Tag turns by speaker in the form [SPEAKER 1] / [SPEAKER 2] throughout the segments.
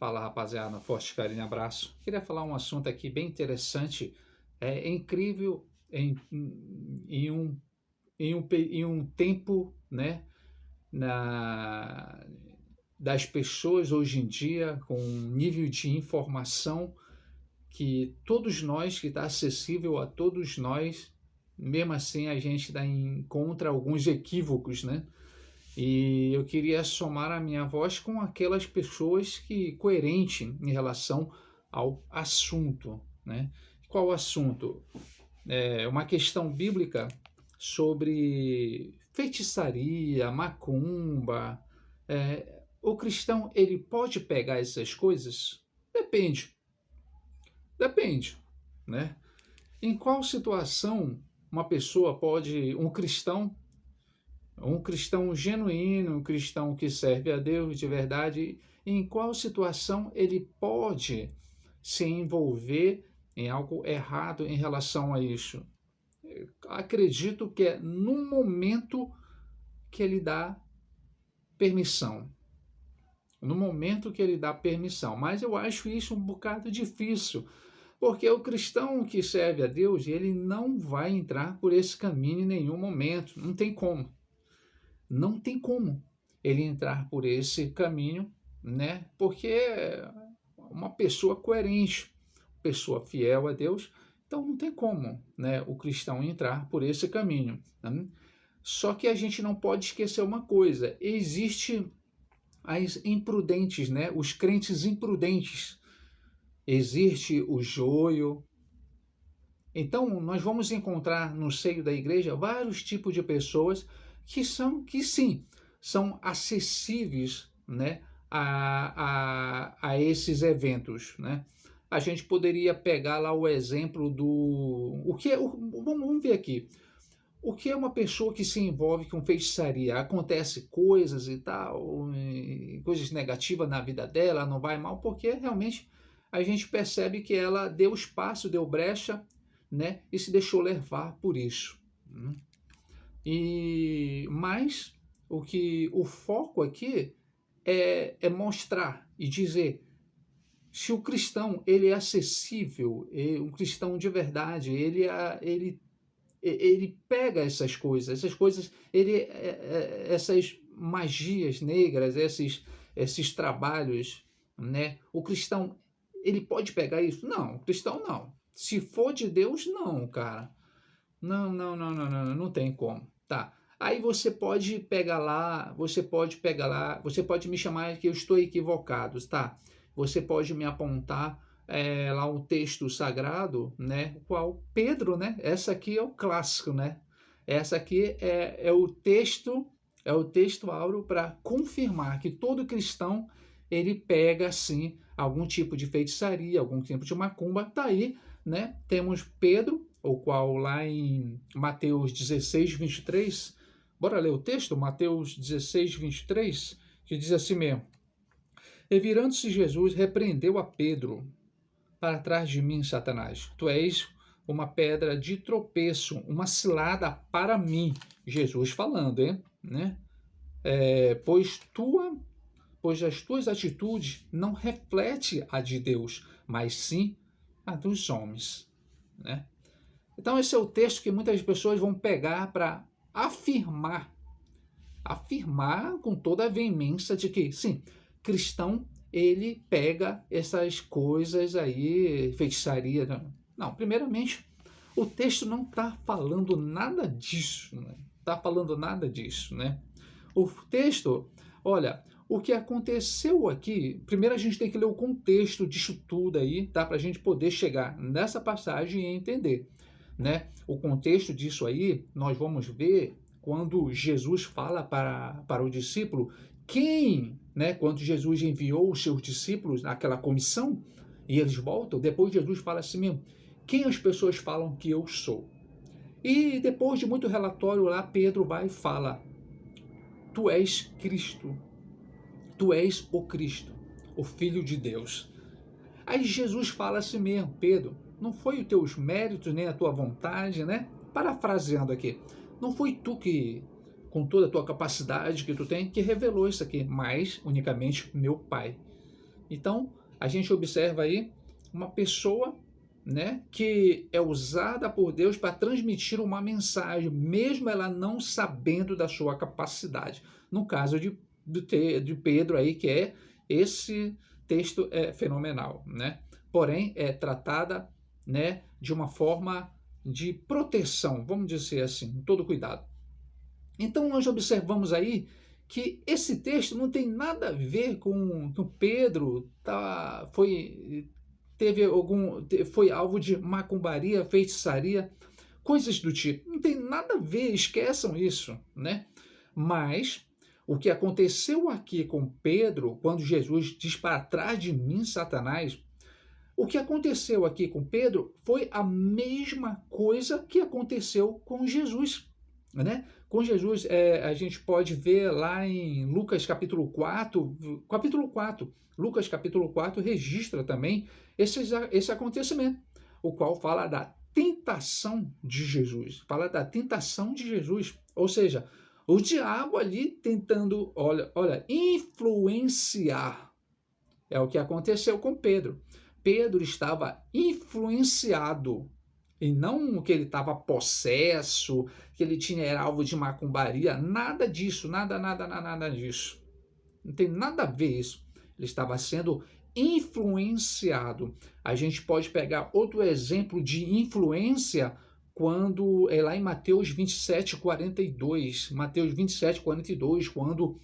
[SPEAKER 1] Fala, rapaziada, forte carinho e abraço. Queria falar um assunto aqui bem interessante. É incrível em um, em um tempo, né, na, das pessoas hoje em dia, com um nível de informação que todos nós, que está acessível a todos nós, mesmo assim a gente ainda encontra alguns equívocos, né? E eu queria somar a minha voz com aquelas pessoas que coerente em relação ao assunto, né? Qual assunto? É uma questão bíblica sobre feitiçaria, macumba. O cristão ele pode pegar essas coisas? Depende, depende, né? Em qual situação uma pessoa pode, um cristão genuíno, um cristão que serve a Deus de verdade, em qual situação ele pode se envolver em algo errado em relação a isso? Acredito que é no momento que ele dá permissão. No momento que ele dá permissão. Mas eu acho isso um bocado difícil, porque o cristão que serve a Deus, ele não vai entrar por esse caminho em nenhum momento. Não tem como. Não tem como ele entrar por esse caminho, né? Porque é uma pessoa coerente, pessoa fiel a Deus, então não tem como, né, o cristão entrar por esse caminho, né? Só que a gente não pode esquecer uma coisa: existe as imprudentes, né? Os crentes imprudentes. Existe o joio. Então, nós vamos encontrar no seio da igreja vários tipos de pessoas que sim, são acessíveis, né, a esses eventos, né? A gente poderia pegar lá o exemplo do... vamos ver aqui. O que é uma pessoa que se envolve com feitiçaria? Acontece coisas e tal, coisas negativas na vida dela, não vai mal, porque realmente a gente percebe que ela deu espaço, deu brecha, né, e se deixou levar por isso, né? Mas o foco aqui é mostrar e dizer se o cristão ele é acessível, um cristão de verdade, ele pega essas coisas, essas magias negras, esses trabalhos, né? O cristão ele pode pegar isso? Não, o cristão não. Se for de Deus, não, cara. Não, não, não, não, não, não tem como. Tá. Aí você pode me chamar que eu estou equivocado, tá? Você pode me apontar lá um texto sagrado, né? Qual Pedro, né? Essa aqui é o clássico, né? Essa aqui é o texto áureo para confirmar que todo cristão ele pega assim algum tipo de feitiçaria, algum tipo de macumba. Tá aí, né? Temos Pedro, o qual lá em Mateus 16, 23, bora ler o texto, Mateus 16, 23, que diz assim mesmo: E virando-se Jesus, repreendeu a Pedro: Para trás de mim, Satanás, tu és uma pedra de tropeço, uma cilada para mim. Jesus falando, hein? Né? Pois as tuas atitudes não refletem a de Deus, mas sim a dos homens, né? Então esse é o texto que muitas pessoas vão pegar para afirmar com toda a veemência de que, sim, cristão, ele pega essas coisas aí, feitiçaria. Não, primeiramente, o texto não está falando nada disso, né? Está falando nada disso, né? O texto, olha, o que aconteceu aqui, primeiro a gente tem que ler o contexto disso tudo aí, tá? Para a gente poder chegar nessa passagem e entender, né? O contexto disso aí, nós vamos ver quando Jesus fala para o discípulo, né? Quando Jesus enviou os seus discípulos naquela comissão, e eles voltam, depois Jesus fala assim mesmo: quem as pessoas falam que eu sou? E depois de muito relatório lá, Pedro vai e fala: tu és Cristo, tu és o Cristo, o Filho de Deus. Aí Jesus fala assim mesmo: Pedro, não foi os teus méritos nem a tua vontade, né? Parafraseando aqui, não foi tu que, com toda a tua capacidade que tu tem, que revelou isso aqui, mas unicamente meu Pai. Então, a gente observa aí uma pessoa, né, que é usada por Deus para transmitir uma mensagem, mesmo ela não sabendo da sua capacidade. No caso de Pedro aí, que é esse texto fenomenal, né? Porém, é tratada, né, de uma forma de proteção, vamos dizer assim, com todo cuidado. Então, nós observamos aí que esse texto não tem nada a ver com que o Pedro foi alvo de macumbaria, feitiçaria, coisas do tipo. Não tem nada a ver, esqueçam isso, né? Mas o que aconteceu aqui com Pedro, quando Jesus diz para trás de mim, Satanás, o que aconteceu aqui com Pedro foi a mesma coisa que aconteceu com Jesus, né? Com Jesus, a gente pode ver lá em Lucas capítulo 4, Lucas capítulo 4 registra também esse acontecimento, o qual fala da tentação de Jesus, fala da tentação de Jesus, ou seja, o diabo ali tentando, olha, influenciar, é o que aconteceu com Pedro. Pedro estava influenciado, e não que ele estava possesso, que ele era alvo de macumbaria, nada disso, nada disso. Não tem nada a ver isso. Ele estava sendo influenciado. A gente pode pegar outro exemplo de influência quando é lá em Mateus 27:42. Mateus 27:42, quando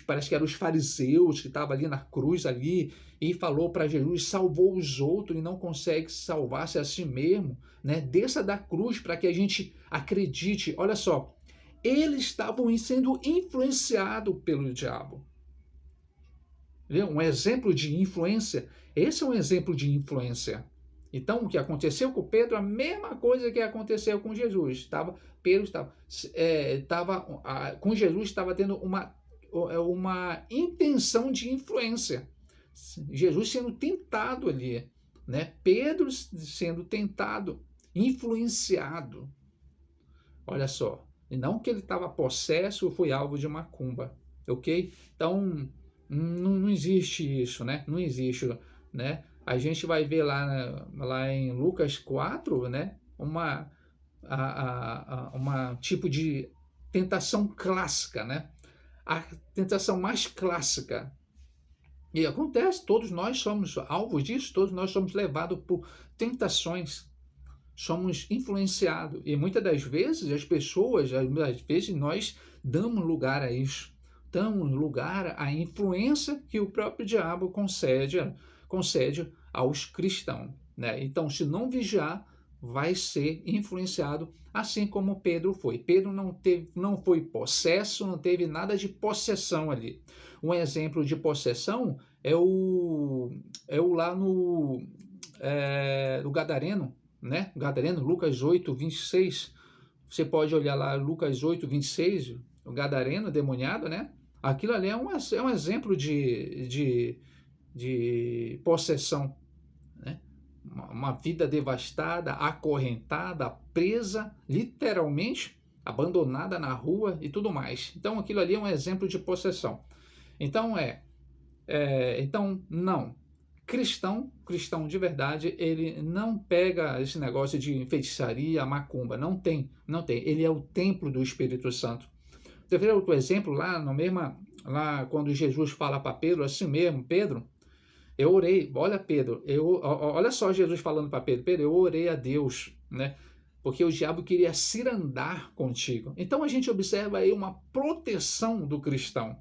[SPEAKER 1] parece que eram os fariseus que estavam ali na cruz ali e falou para Jesus, salvou os outros e não consegue salvar-se a si mesmo, né? Desça da cruz para que a gente acredite. Olha só, eles estavam sendo influenciados pelo diabo. Um exemplo de influência. Esse é um exemplo de influência. Então, o que aconteceu com Pedro, a mesma coisa que aconteceu com Jesus. Pedro com Jesus estava tendo uma intenção de influência. Jesus sendo tentado ali, né? Pedro sendo tentado, influenciado. Olha só, e não que ele estava possesso ou foi alvo de macumba, ok? Então, não existe isso, né? Não existe, né? A gente vai ver lá em Lucas 4, né? Uma tipo de tentação clássica, né? A tentação mais clássica. E acontece, todos nós somos alvos disso, todos nós somos levados por tentações, somos influenciados. E muitas das vezes as pessoas, às vezes nós damos lugar a isso, damos lugar à influência que o próprio diabo concede aos cristãos, né? Então, se não vigiar, vai ser influenciado, assim como Pedro foi. Pedro não foi possesso, não teve nada de possessão ali. Um exemplo de possessão é o lá no Gadareno, né? Gadareno, Lucas 8:26. Você pode olhar lá, Lucas 8:26, o Gadareno, demoniado, né? Aquilo ali é um exemplo de possessão, né? Uma vida devastada, acorrentada, presa, literalmente, abandonada na rua e tudo mais. Então, aquilo ali é um exemplo de possessão. Então, não. Cristão de verdade, ele não pega esse negócio de feitiçaria, macumba, não tem. Ele é o templo do Espírito Santo. Você vê outro exemplo lá quando Jesus fala para Pedro, assim mesmo, Pedro, eu orei, olha Pedro, olha só Jesus falando para Pedro, eu orei a Deus, né? Porque o diabo queria cirandar contigo. Então a gente observa aí uma proteção do cristão.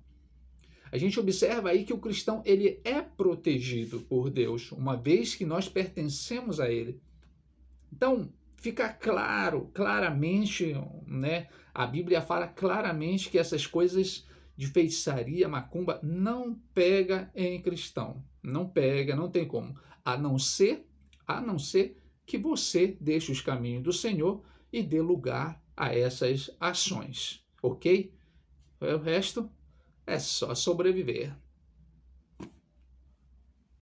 [SPEAKER 1] A gente observa aí que o cristão ele é protegido por Deus, uma vez que nós pertencemos a ele. Então, fica claramente, né? A Bíblia fala claramente que essas coisas de feitiçaria, macumba, não pega em cristão. Não pega, não tem como. A não ser que você deixe os caminhos do Senhor e dê lugar a essas ações, ok? O resto é só sobreviver.